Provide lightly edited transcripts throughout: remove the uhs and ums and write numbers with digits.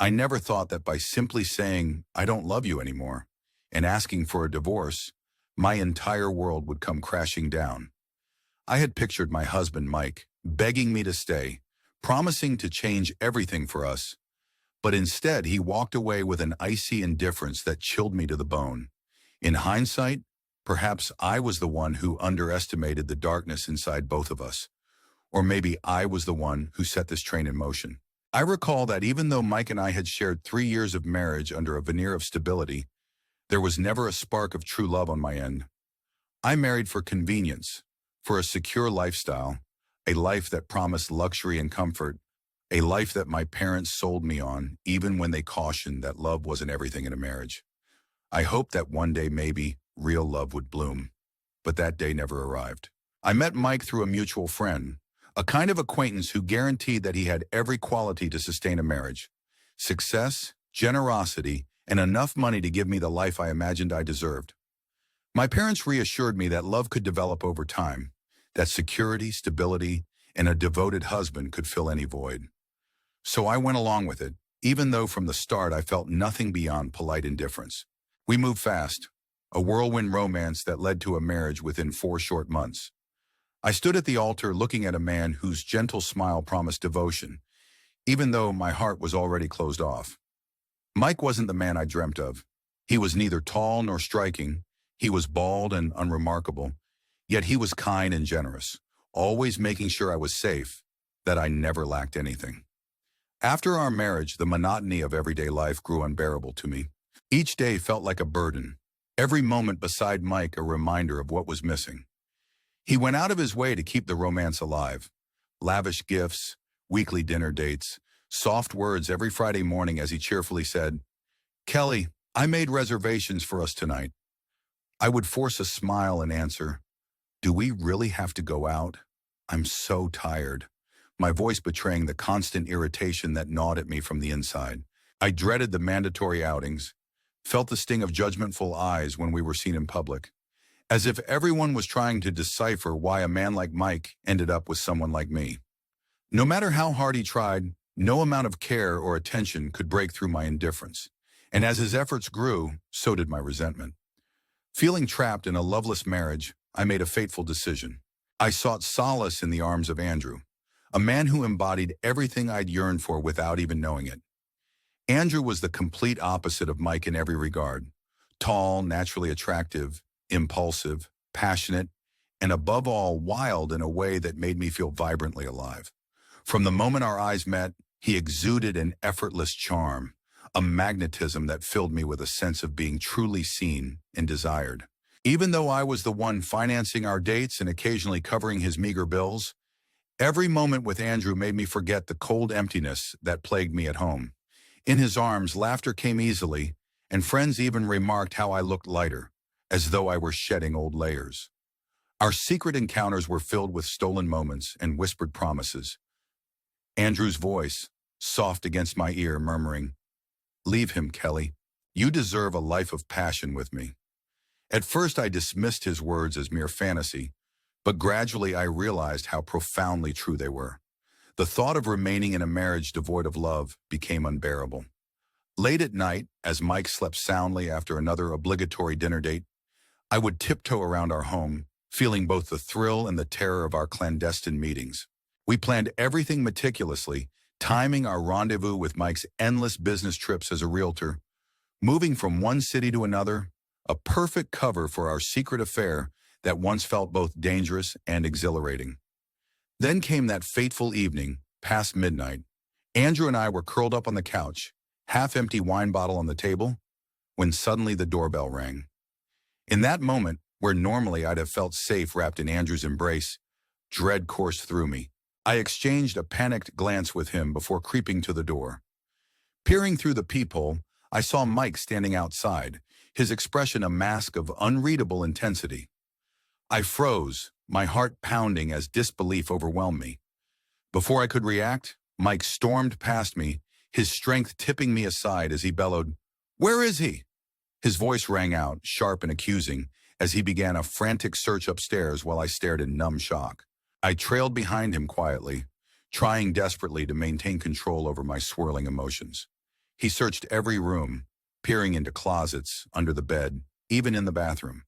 I never thought that by simply saying, I don't love you anymore, and asking for a divorce, my entire world would come crashing down. I had pictured my husband, Mike, begging me to stay, promising to change everything for us, but instead he walked away with an icy indifference that chilled me to the bone. In hindsight, perhaps I was the one who underestimated the darkness inside both of us, or maybe I was the one who set this train in motion. I recall that even though Mike and I had shared 3 years of marriage under a veneer of stability, there was never a spark of true love on my end. I married for convenience, for a secure lifestyle, a life that promised luxury and comfort, a life that my parents sold me on, even when they cautioned that love wasn't everything in a marriage. I hoped that one day maybe real love would bloom, but that day never arrived. I met Mike through a mutual friend, a kind of acquaintance who guaranteed that he had every quality to sustain a marriage: success, generosity, and enough money to give me the life I imagined I deserved. My parents reassured me that love could develop over time, that security, stability, and a devoted husband could fill any void. So I went along with it, even though from the start I felt nothing beyond polite indifference. We moved fast, a whirlwind romance that led to a marriage within 4 short months. I stood at the altar looking at a man whose gentle smile promised devotion, even though my heart was already closed off. Mike wasn't the man I dreamt of. He was neither tall nor striking. He was bald and unremarkable, yet he was kind and generous, always making sure I was safe, that I never lacked anything. After our marriage, the monotony of everyday life grew unbearable to me. Each day felt like a burden, every moment beside Mike a reminder of what was missing. He went out of his way to keep the romance alive. Lavish gifts, weekly dinner dates, soft words every Friday morning as he cheerfully said, "Kelly, I made reservations for us tonight." I would force a smile and answer, "Do we really have to go out? I'm so tired," my voice betraying the constant irritation that gnawed at me from the inside. I dreaded the mandatory outings, felt the sting of judgmentful eyes when we were seen in public, as if everyone was trying to decipher why a man like Mike ended up with someone like me. No matter how hard he tried, no amount of care or attention could break through my indifference, and as his efforts grew, so did my resentment. Feeling trapped in a loveless marriage, I made a fateful decision. I sought solace in the arms of Andrew, a man who embodied everything I'd yearned for without even knowing it. Andrew was the complete opposite of Mike in every regard: tall, naturally attractive, impulsive, passionate, and above all, wild in a way that made me feel vibrantly alive. From the moment our eyes met, he exuded an effortless charm, a magnetism that filled me with a sense of being truly seen and desired. Even though I was the one financing our dates and occasionally covering his meager bills, every moment with Andrew made me forget the cold emptiness that plagued me at home. In his arms, laughter came easily, and friends even remarked how I looked lighter, as though I were shedding old layers. Our secret encounters were filled with stolen moments and whispered promises. Andrew's voice, soft against my ear, murmuring, "Leave him, Kelly. You deserve a life of passion with me." At first I dismissed his words as mere fantasy, but gradually I realized how profoundly true they were. The thought of remaining in a marriage devoid of love became unbearable. Late at night, as Mike slept soundly after another obligatory dinner date, I would tiptoe around our home, feeling both the thrill and the terror of our clandestine meetings. We planned everything meticulously, timing our rendezvous with Mike's endless business trips as a realtor, moving from one city to another, a perfect cover for our secret affair that once felt both dangerous and exhilarating. Then came that fateful evening, past midnight. Andrew and I were curled up on the couch, half-empty wine bottle on the table, when suddenly the doorbell rang. In that moment, where normally I'd have felt safe wrapped in Andrew's embrace, dread coursed through me. I exchanged a panicked glance with him before creeping to the door. Peering through the peephole, I saw Mike standing outside, his expression a mask of unreadable intensity. I froze, my heart pounding as disbelief overwhelmed me. Before I could react, Mike stormed past me, his strength tipping me aside as he bellowed, "Where is he?" His voice rang out, sharp and accusing, as he began a frantic search upstairs while I stared in numb shock. I trailed behind him quietly, trying desperately to maintain control over my swirling emotions. He searched every room, peering into closets, under the bed, even in the bathroom.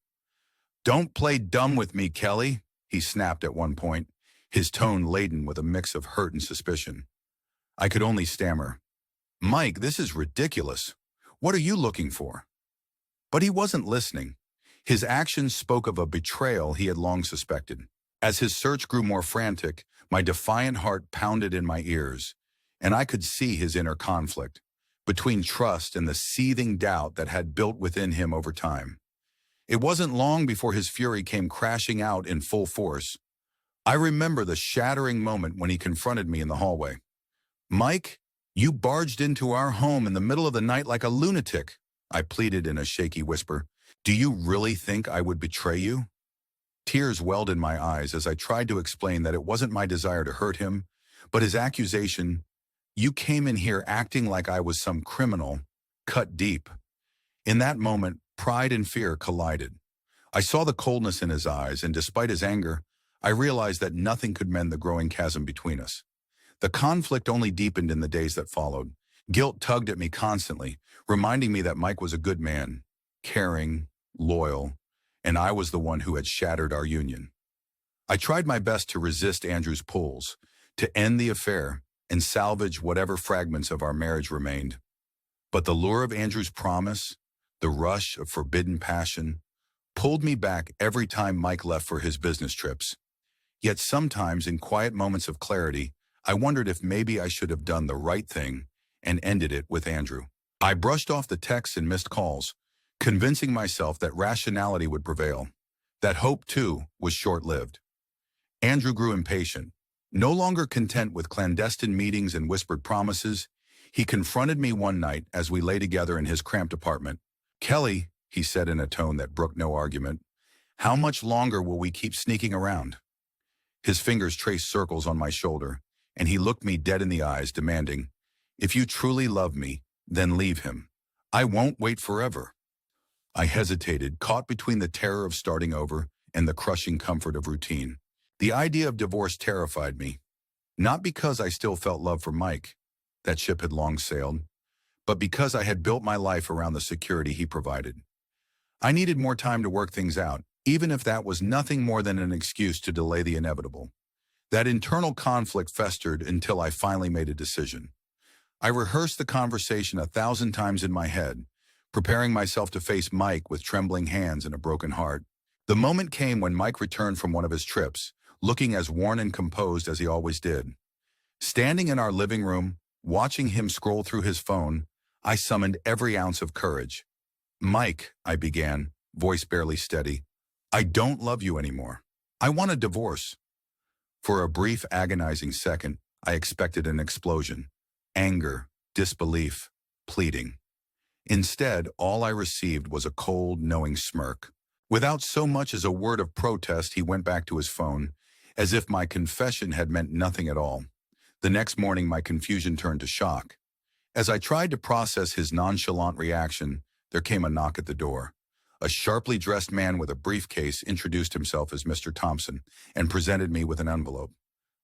"Don't play dumb with me, Kelly," he snapped at one point, his tone laden with a mix of hurt and suspicion. I could only stammer, "Mike, this is ridiculous. What are you looking for?" But he wasn't listening. His actions spoke of a betrayal he had long suspected. As his search grew more frantic, my defiant heart pounded in my ears, and I could see his inner conflict, between trust and the seething doubt that had built within him over time. It wasn't long before his fury came crashing out in full force. I remember the shattering moment when he confronted me in the hallway. "Mike, you barged into our home in the middle of the night like a lunatic," I pleaded in a shaky whisper. "Do you really think I would betray you?" Tears welled in my eyes as I tried to explain that it wasn't my desire to hurt him, but his accusation, "You came in here acting like I was some criminal," cut deep. In that moment, pride and fear collided. I saw the coldness in his eyes, and despite his anger, I realized that nothing could mend the growing chasm between us. The conflict only deepened in the days that followed. Guilt tugged at me constantly, reminding me that Mike was a good man, caring, loyal, and I was the one who had shattered our union. I tried my best to resist Andrew's pulls, to end the affair and salvage whatever fragments of our marriage remained. But the lure of Andrew's promise, the rush of forbidden passion, pulled me back every time Mike left for his business trips. Yet sometimes, in quiet moments of clarity, I wondered if maybe I should have done the right thing and ended it with Andrew. I brushed off the texts and missed calls, convincing myself that rationality would prevail. That hope, too, was short-lived. Andrew grew impatient. No longer content with clandestine meetings and whispered promises, he confronted me one night as we lay together in his cramped apartment. "Kelly," he said in a tone that brooked no argument, "how much longer will we keep sneaking around?" His fingers traced circles on my shoulder, and he looked me dead in the eyes, demanding, "If you truly love me, then leave him. I won't wait forever." I hesitated, caught between the terror of starting over and the crushing comfort of routine. The idea of divorce terrified me, not because I still felt love for Mike, that ship had long sailed, but because I had built my life around the security he provided. I needed more time to work things out, even if that was nothing more than an excuse to delay the inevitable. That internal conflict festered until I finally made a decision. I rehearsed the conversation 1,000 times in my head, preparing myself to face Mike with trembling hands and a broken heart. The moment came when Mike returned from one of his trips, looking as worn and composed as he always did. Standing in our living room, watching him scroll through his phone, I summoned every ounce of courage. "Mike," I began, voice barely steady, "I don't love you anymore. I want a divorce." For a brief, agonizing second, I expected an explosion. Anger, disbelief, pleading. Instead, all I received was a cold, knowing smirk. Without so much as a word of protest, he went back to his phone, as if my confession had meant nothing at all. The next morning, my confusion turned to shock. As I tried to process his nonchalant reaction, there came a knock at the door. A sharply dressed man with a briefcase introduced himself as Mr. Thompson and presented me with an envelope.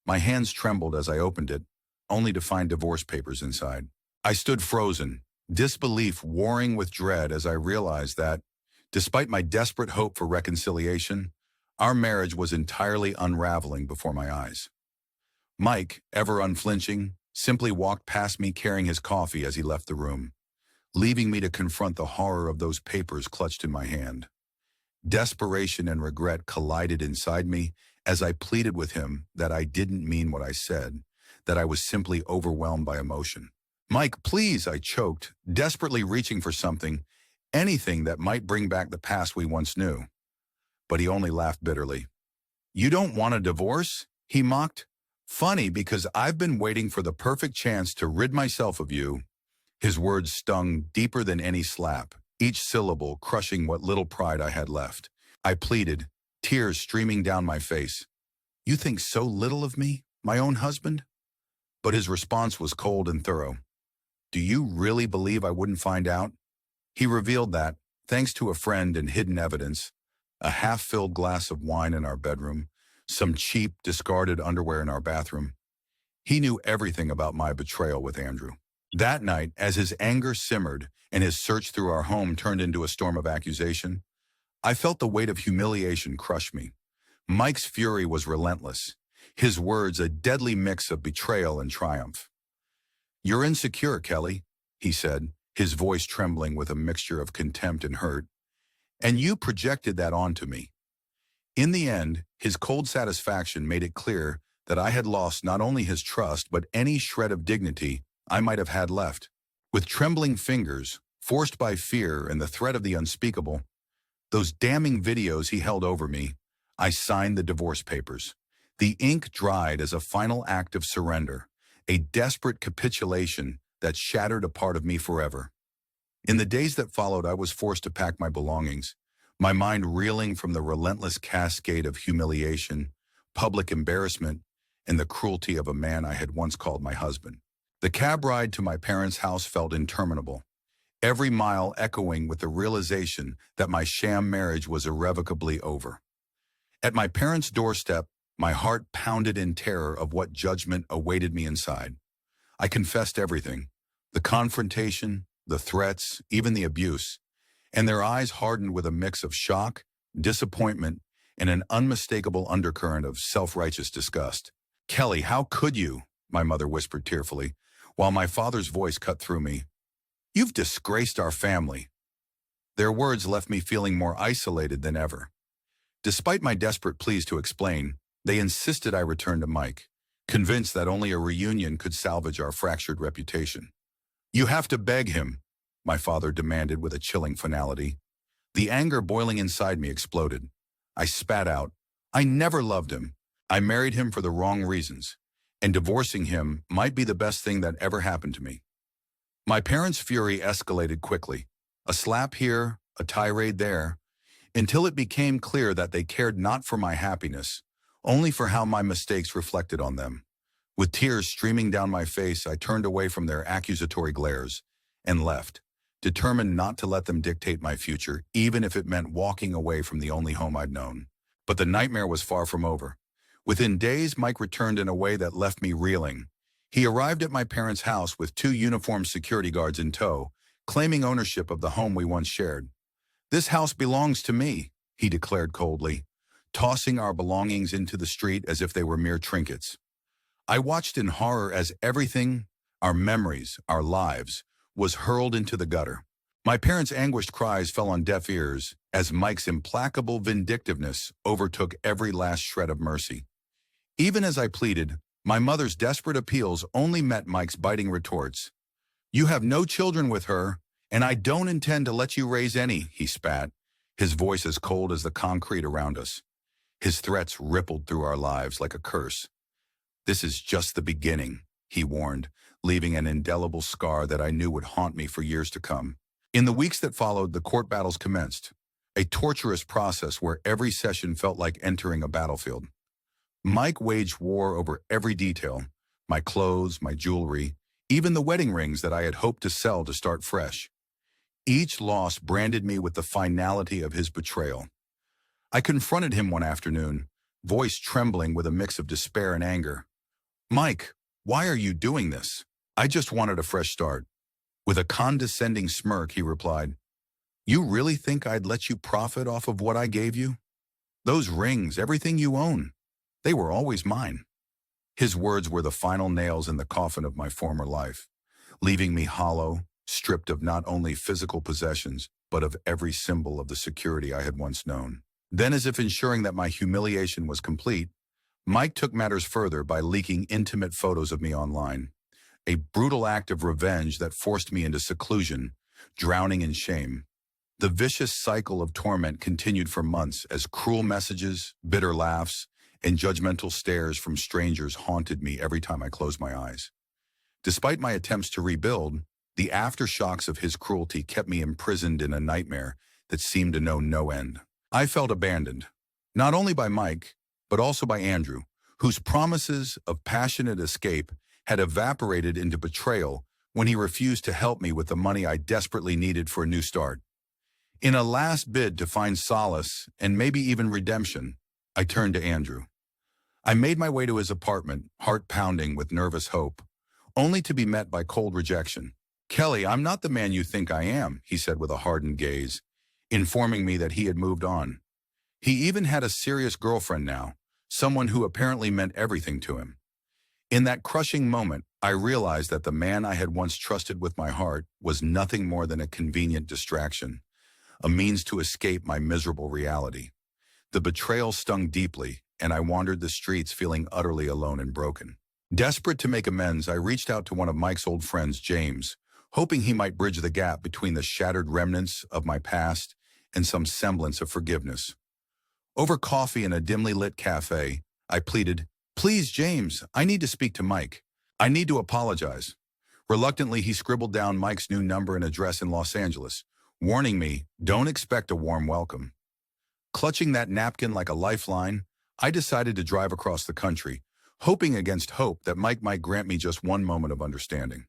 My hands trembled as I opened it, only to find divorce papers inside. I stood frozen, disbelief warring with dread as I realized that, despite my desperate hope for reconciliation, our marriage was entirely unraveling before my eyes. Mike, ever unflinching, simply walked past me carrying his coffee as he left the room, leaving me to confront the horror of those papers clutched in my hand. Desperation and regret collided inside me as I pleaded with him that I didn't mean what I said, that I was simply overwhelmed by emotion. "Mike, please," I choked, desperately reaching for something, anything that might bring back the past we once knew. But he only laughed bitterly. "You don't want a divorce?" he mocked. "Funny, because I've been waiting for the perfect chance to rid myself of you." His words stung deeper than any slap, each syllable crushing what little pride I had left. I pleaded, tears streaming down my face. "You think so little of me, my own husband?" But his response was cold and thorough. "Do you really believe I wouldn't find out?" He revealed that, thanks to a friend and hidden evidence, a half-filled glass of wine in our bedroom, some cheap, discarded underwear in our bathroom, he knew everything about my betrayal with Andrew. That night, as his anger simmered and his search through our home turned into a storm of accusation, I felt the weight of humiliation crush me. Mike's fury was relentless, his words a deadly mix of betrayal and triumph. "You're insecure, Kelly," he said, his voice trembling with a mixture of contempt and hurt, "and you projected that onto me." In the end, his cold satisfaction made it clear that I had lost not only his trust but any shred of dignity I might have had left. With trembling fingers, forced by fear and the threat of the unspeakable, those damning videos he held over me, I signed the divorce papers. The ink dried as a final act of surrender, a desperate capitulation that shattered a part of me forever. In the days that followed, I was forced to pack my belongings, my mind reeling from the relentless cascade of humiliation, public embarrassment, and the cruelty of a man I had once called my husband. The cab ride to my parents' house felt interminable, every mile echoing with the realization that my sham marriage was irrevocably over. At my parents' doorstep, my heart pounded in terror of what judgment awaited me inside. I confessed everything, the confrontation, the threats, even the abuse, and their eyes hardened with a mix of shock, disappointment, and an unmistakable undercurrent of self-righteous disgust. "Kelly, how could you?" my mother whispered tearfully, while my father's voice cut through me. "You've disgraced our family." Their words left me feeling more isolated than ever. Despite my desperate pleas to explain, they insisted I return to Mike, convinced that only a reunion could salvage our fractured reputation. "You have to beg him," my father demanded with a chilling finality. The anger boiling inside me exploded. I spat out, "I never loved him. I married him for the wrong reasons, and divorcing him might be the best thing that ever happened to me." My parents' fury escalated quickly, a slap here, a tirade there, until it became clear that they cared not for my happiness, only for how my mistakes reflected on them. With tears streaming down my face, I turned away from their accusatory glares and left, determined not to let them dictate my future, even if it meant walking away from the only home I'd known. But the nightmare was far from over. Within days, Mike returned in a way that left me reeling. He arrived at my parents' house with 2 uniformed security guards in tow, claiming ownership of the home we once shared. "This house belongs to me," he declared coldly, tossing our belongings into the street as if they were mere trinkets. I watched in horror as everything, our memories, our lives, was hurled into the gutter. My parents' anguished cries fell on deaf ears as Mike's implacable vindictiveness overtook every last shred of mercy. Even as I pleaded, my mother's desperate appeals only met Mike's biting retorts. "You have no children with her, and I don't intend to let you raise any," he spat, his voice as cold as the concrete around us. His threats rippled through our lives like a curse. "This is just the beginning," he warned, leaving an indelible scar that I knew would haunt me for years to come. In the weeks that followed, the court battles commenced, a torturous process where every session felt like entering a battlefield. Mike waged war over every detail, my clothes, my jewelry, even the wedding rings that I had hoped to sell to start fresh. Each loss branded me with the finality of his betrayal. I confronted him one afternoon, voice trembling with a mix of despair and anger. "Mike, why are you doing this? I just wanted a fresh start." With a condescending smirk, he replied, "You really think I'd let you profit off of what I gave you? Those rings, everything you own, they were always mine." His words were the final nails in the coffin of my former life, leaving me hollow, stripped of not only physical possessions, but of every symbol of the security I had once known. Then, as if ensuring that my humiliation was complete, Mike took matters further by leaking intimate photos of me online, a brutal act of revenge that forced me into seclusion, drowning in shame. The vicious cycle of torment continued for months as cruel messages, bitter laughs, and judgmental stares from strangers haunted me every time I closed my eyes. Despite my attempts to rebuild, the aftershocks of his cruelty kept me imprisoned in a nightmare that seemed to know no end. I felt abandoned, not only by Mike, but also by Andrew, whose promises of passionate escape had evaporated into betrayal when he refused to help me with the money I desperately needed for a new start. In a last bid to find solace and maybe even redemption, I turned to Andrew. I made my way to his apartment, heart pounding with nervous hope, only to be met by cold rejection. "Kelly, I'm not the man you think I am," he said with a hardened gaze, informing me that he had moved on. He even had a serious girlfriend now, someone who apparently meant everything to him. In that crushing moment, I realized that the man I had once trusted with my heart was nothing more than a convenient distraction, a means to escape my miserable reality. The betrayal stung deeply, and I wandered the streets feeling utterly alone and broken. Desperate to make amends, I reached out to one of Mike's old friends, James, hoping he might bridge the gap between the shattered remnants of my past and some semblance of forgiveness. Over coffee in a dimly lit cafe, I pleaded, "Please, James, I need to speak to Mike. I need to apologize." Reluctantly, he scribbled down Mike's new number and address in Los Angeles, warning me, "Don't expect a warm welcome." Clutching that napkin like a lifeline, I decided to drive across the country, hoping against hope that Mike might grant me just one moment of understanding.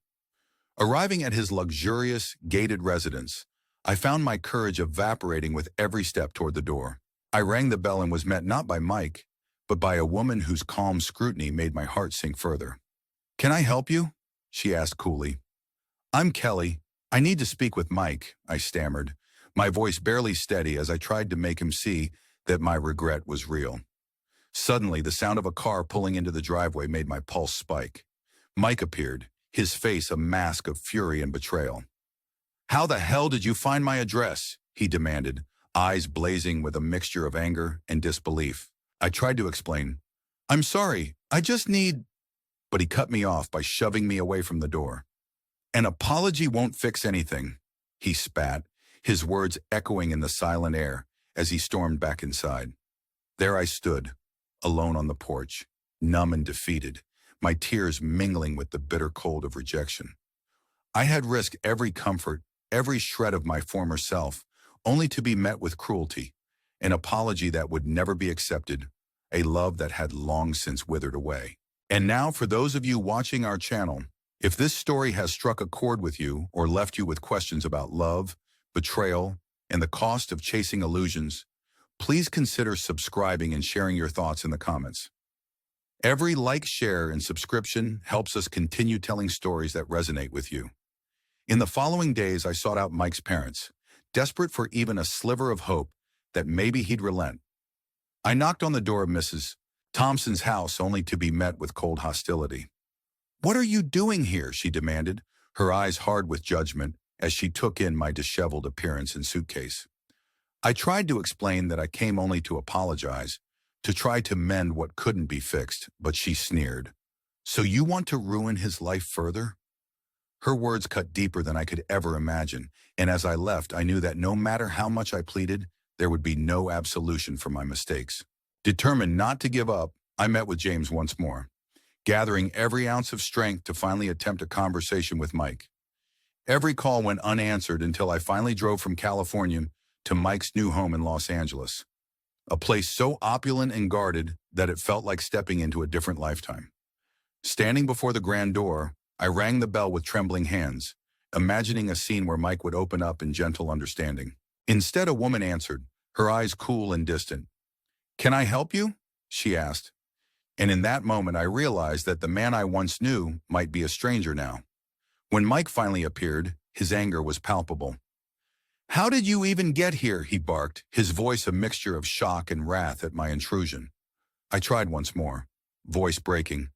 Arriving at his luxurious, gated residence, I found my courage evaporating with every step toward the door. I rang the bell and was met not by Mike, but by a woman whose calm scrutiny made my heart sink further. "Can I help you?" she asked coolly. "I'm Kelly. I need to speak with Mike," I stammered, my voice barely steady as I tried to make him see that my regret was real. Suddenly, the sound of a car pulling into the driveway made my pulse spike. Mike appeared, his face a mask of fury and betrayal. "How the hell did you find my address?" he demanded, eyes blazing with a mixture of anger and disbelief. I tried to explain. "I'm sorry, I just need—" But he cut me off by shoving me away from the door. "An apology won't fix anything," he spat, his words echoing in the silent air as he stormed back inside. There I stood, alone on the porch, numb and defeated, my tears mingling with the bitter cold of rejection. I had risked every comfort, every shred of my former self, only to be met with cruelty, an apology that would never be accepted, a love that had long since withered away. And now, for those of you watching our channel, if this story has struck a chord with you or left you with questions about love, betrayal, and the cost of chasing illusions, please consider subscribing and sharing your thoughts in the comments. Every like, share, and subscription helps us continue telling stories that resonate with you. In the following days, I sought out Mike's parents, desperate for even a sliver of hope that maybe he'd relent. I knocked on the door of Mrs. Thompson's house only to be met with cold hostility. "What are you doing here?" she demanded, her eyes hard with judgment as she took in my disheveled appearance and suitcase. I tried to explain that I came only to apologize, to try to mend what couldn't be fixed, but she sneered. "So you want to ruin his life further?" Her words cut deeper than I could ever imagine, and as I left, I knew that no matter how much I pleaded, there would be no absolution for my mistakes. Determined not to give up, I met with James once more, gathering every ounce of strength to finally attempt a conversation with Mike. Every call went unanswered until I finally drove from California to Mike's new home in Los Angeles, a place so opulent and guarded that it felt like stepping into a different lifetime. Standing before the grand door, I rang the bell with trembling hands, imagining a scene where Mike would open up in gentle understanding. Instead, a woman answered, her eyes cool and distant. "Can I help you?" she asked. And in that moment, I realized that the man I once knew might be a stranger now. When Mike finally appeared, his anger was palpable. "How did you even get here?" he barked, his voice a mixture of shock and wrath at my intrusion. I tried once more, voice breaking.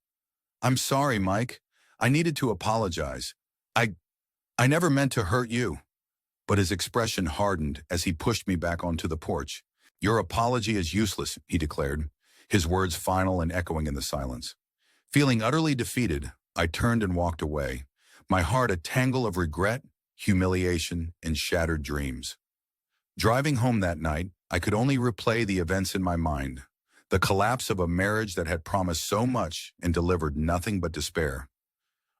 "I'm sorry, Mike. I needed to apologize. I never meant to hurt you." But his expression hardened as he pushed me back onto the porch. "Your apology is useless," he declared, his words final and echoing in the silence. Feeling utterly defeated, I turned and walked away, my heart a tangle of regret, humiliation, and shattered dreams. Driving home that night, I could only replay the events in my mind, the collapse of a marriage that had promised so much and delivered nothing but despair.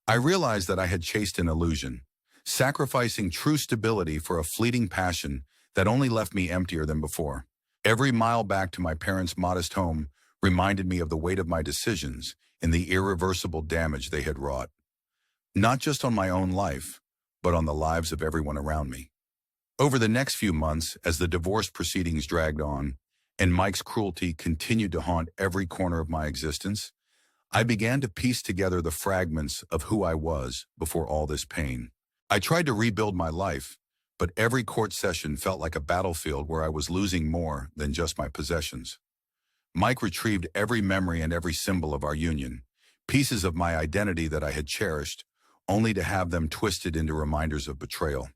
I realized that I had chased an illusion, sacrificing true stability for a fleeting passion that only left me emptier than before. Every mile back to my parents' modest home reminded me of the weight of my decisions and the irreversible damage they had wrought, not just on my own life, but on the lives of everyone around me. Over the next few months, as the divorce proceedings dragged on, and Mike's cruelty continued to haunt every corner of my existence, I began to piece together the fragments of who I was before all this pain. I tried to rebuild my life, but every court session felt like a battlefield where I was losing more than just my possessions. Mike retrieved every memory and every symbol of our union, pieces of my identity that I had cherished, only to have them twisted into reminders of betrayal.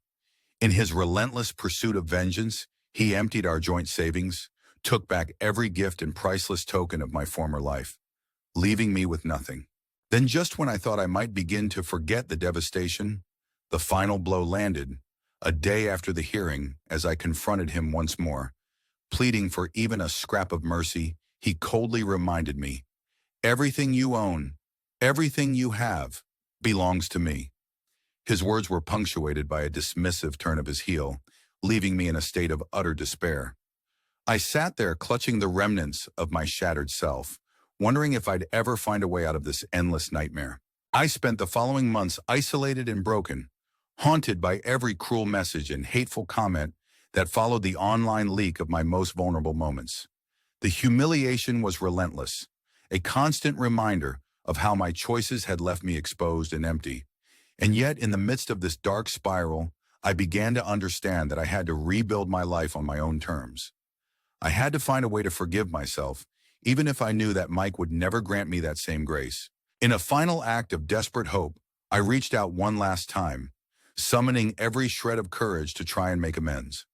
In his relentless pursuit of vengeance, he emptied our joint savings, took back every gift and priceless token of my former life, leaving me with nothing. Then just when I thought I might begin to forget the devastation, the final blow landed, a day after the hearing, as I confronted him once more. Pleading for even a scrap of mercy, he coldly reminded me, "Everything you own, everything you have, belongs to me." His words were punctuated by a dismissive turn of his heel, leaving me in a state of utter despair. I sat there clutching the remnants of my shattered self, wondering if I'd ever find a way out of this endless nightmare. I spent the following months isolated and broken, haunted by every cruel message and hateful comment that followed the online leak of my most vulnerable moments. The humiliation was relentless, a constant reminder of how my choices had left me exposed and empty. And yet, in the midst of this dark spiral, I began to understand that I had to rebuild my life on my own terms. I had to find a way to forgive myself, even if I knew that Mike would never grant me that same grace. In a final act of desperate hope, I reached out one last time, summoning every shred of courage to try and make amends.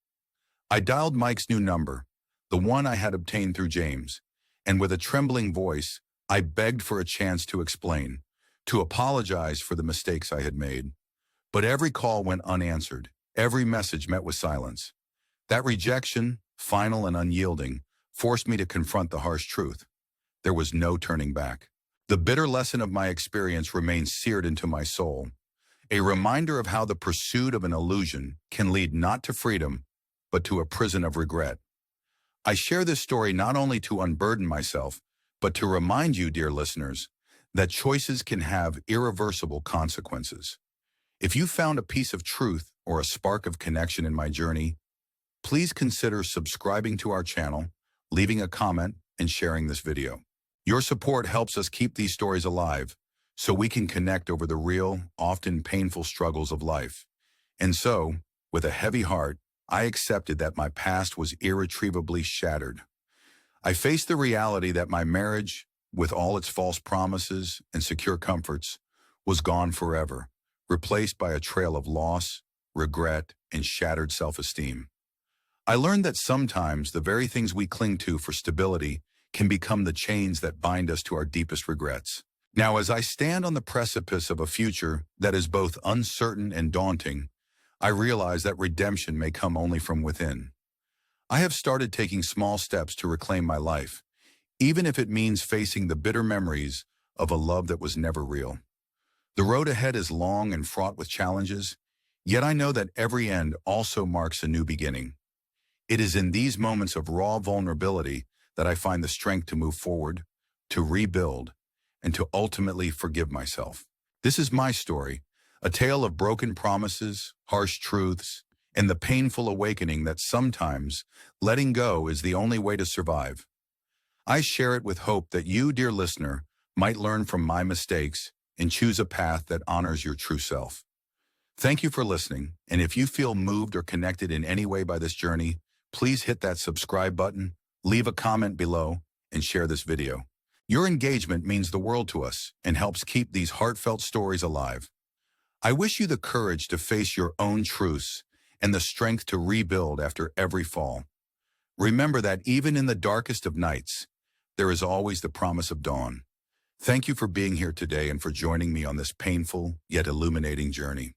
I dialed Mike's new number, the one I had obtained through James, and with a trembling voice, I begged for a chance to explain, to apologize for the mistakes I had made. But every call went unanswered, every message met with silence. That rejection, final and unyielding, forced me to confront the harsh truth. There was no turning back. The bitter lesson of my experience remains seared into my soul, a reminder of how the pursuit of an illusion can lead not to freedom, but to a prison of regret. I share this story not only to unburden myself, but to remind you, dear listeners, that choices can have irreversible consequences. If you found a piece of truth or a spark of connection in my journey, please consider subscribing to our channel, leaving a comment, and sharing this video. Your support helps us keep these stories alive, so we can connect over the real, often painful struggles of life. And so, with a heavy heart, I accepted that my past was irretrievably shattered. I faced the reality that my marriage, with all its false promises and secure comforts, was gone forever, replaced by a trail of loss, regret, and shattered self-esteem. I learned that sometimes the very things we cling to for stability can become the chains that bind us to our deepest regrets. Now, as I stand on the precipice of a future that is both uncertain and daunting, I realize that redemption may come only from within. I have started taking small steps to reclaim my life, even if it means facing the bitter memories of a love that was never real. The road ahead is long and fraught with challenges, yet I know that every end also marks a new beginning. It is in these moments of raw vulnerability that I find the strength to move forward, to rebuild, and to ultimately forgive myself. This is my story, a tale of broken promises, harsh truths, and the painful awakening that sometimes letting go is the only way to survive. I share it with hope that you, dear listener, might learn from my mistakes and choose a path that honors your true self. Thank you for listening, and if you feel moved or connected in any way by this journey, please hit that subscribe button, leave a comment below, and share this video. Your engagement means the world to us and helps keep these heartfelt stories alive. I wish you the courage to face your own truths and the strength to rebuild after every fall. Remember that even in the darkest of nights, there is always the promise of dawn. Thank you for being here today and for joining me on this painful yet illuminating journey.